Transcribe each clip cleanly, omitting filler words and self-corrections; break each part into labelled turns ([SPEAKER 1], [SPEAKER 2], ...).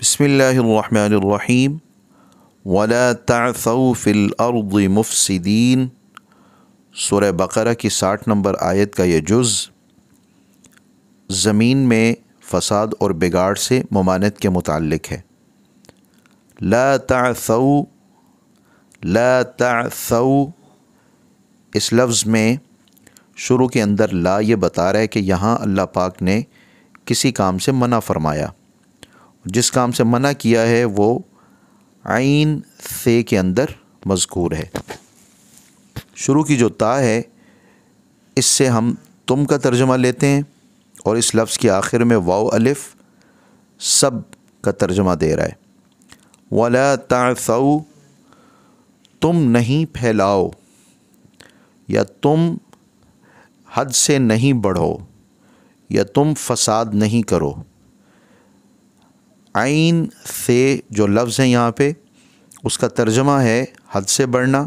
[SPEAKER 1] بسم اللہ الرحمن الرحیم ولا تعثوا فی الارض مفسدین۔ سورہ بقرہ کی 60 نمبر آیت کا یہ جز زمین میں فساد اور بگاڑ سے ممانعت کے متعلق ہے۔ لا تعثوا، لا تعثوا اس لفظ میں شروع کے اندر لا یہ بتا رہا ہے کہ یہاں اللہ پاک نے کسی کام سے منع فرمایا۔ جس کام سے منع کیا ہے وہ عین سے کے اندر مذکور ہے۔ شروع کی جو تا ہے اس سے ہم تم کا ترجمہ لیتے ہیں، اور اس لفظ کے آخر میں واو الف سب کا ترجمہ دے رہا ہے۔ ولا تعثوا، تم نہیں پھیلاؤ یا تم حد سے نہیں بڑھو یا تم فساد نہیں کرو۔ عین سے جو لفظ ہیں یہاں پہ اس کا ترجمہ ہے حد سے بڑھنا،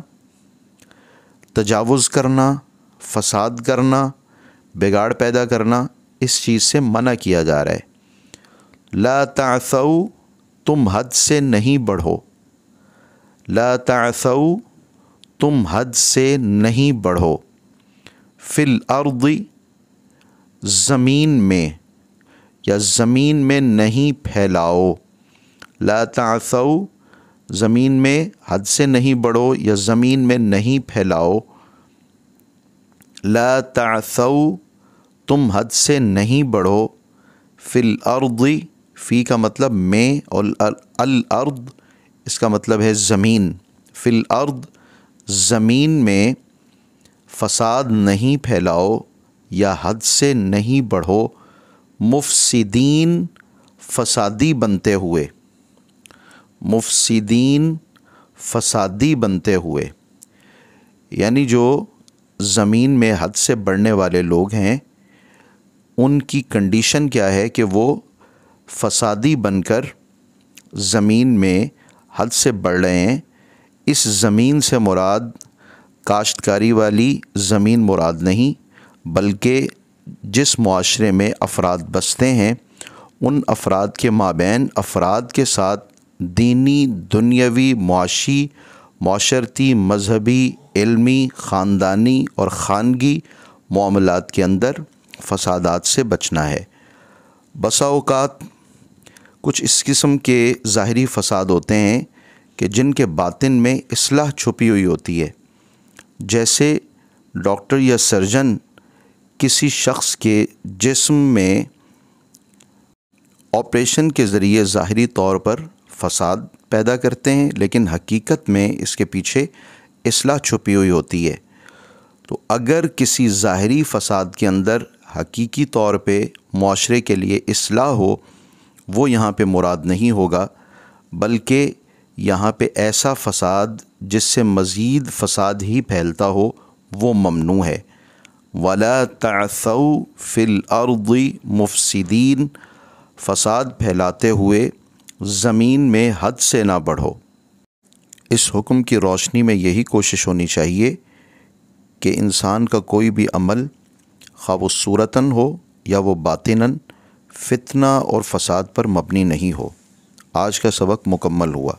[SPEAKER 1] تجاوز کرنا، فساد کرنا، بگاڑ پیدا کرنا۔ اس چیز سے منع کیا جا رہا ہے۔ لا تعثوا، تم حد سے نہیں بڑھو۔ لا تعثوا، تم حد سے نہیں بڑھو۔ فی الارض، زمین میں یا زمین میں نہیں پھیلاؤ۔ لا تعثوا، زمین میں حد سے نہیں بڑھو یا زمین میں نہیں پھیلاؤ۔ لا تعثوا، تم حد سے نہیں بڑھو۔ فی الارض، فی کا مطلب میں اور الارض اس کا مطلب ہے زمین۔ فی الارض، زمین میں فساد نہیں پھیلاؤ یا حد سے نہیں بڑھو۔ مفسدین، فسادی بنتے ہوئے۔ مفسدین، فسادی بنتے ہوئے، یعنی جو زمین میں حد سے بڑھنے والے لوگ ہیں ان کی کنڈیشن کیا ہے کہ وہ فسادی بن کر زمین میں حد سے بڑھ رہے ہیں۔ اس زمین سے مراد کاشتکاری والی زمین مراد نہیں، بلکہ جس معاشرے میں افراد بستے ہیں ان افراد کے مابین افراد کے ساتھ دینی، دنیاوی، معاشی، معاشرتی، مذہبی، علمی، خاندانی اور خانگی معاملات کے اندر فسادات سے بچنا ہے۔ بسا اوقات کچھ اس قسم کے ظاہری فساد ہوتے ہیں کہ جن کے باطن میں اصلاح چھپی ہوئی ہوتی ہے، جیسے ڈاکٹر یا سرجن کسی شخص کے جسم میں آپریشن کے ذریعے ظاہری طور پر فساد پیدا کرتے ہیں، لیکن حقیقت میں اس کے پیچھے اصلاح چھپی ہوئی ہوتی ہے۔ تو اگر کسی ظاہری فساد کے اندر حقیقی طور پہ معاشرے کے لیے اصلاح ہو، وہ یہاں پہ مراد نہیں ہوگا، بلکہ یہاں پہ ایسا فساد جس سے مزید فساد ہی پھیلتا ہو وہ ممنوع ہے۔ وَلَا تَعْثَوْا فِي الْأَرْضِ مُفْسِدِينَ، فساد پھیلاتے ہوئے زمین میں حد سے نہ بڑھو۔ اس حکم کی روشنی میں یہی کوشش ہونی چاہیے کہ انسان کا کوئی بھی عمل خواہ وہ صورتاً ہو یا وہ باطناً فتنہ اور فساد پر مبنی نہیں ہو۔ آج کا سبق مکمل ہوا۔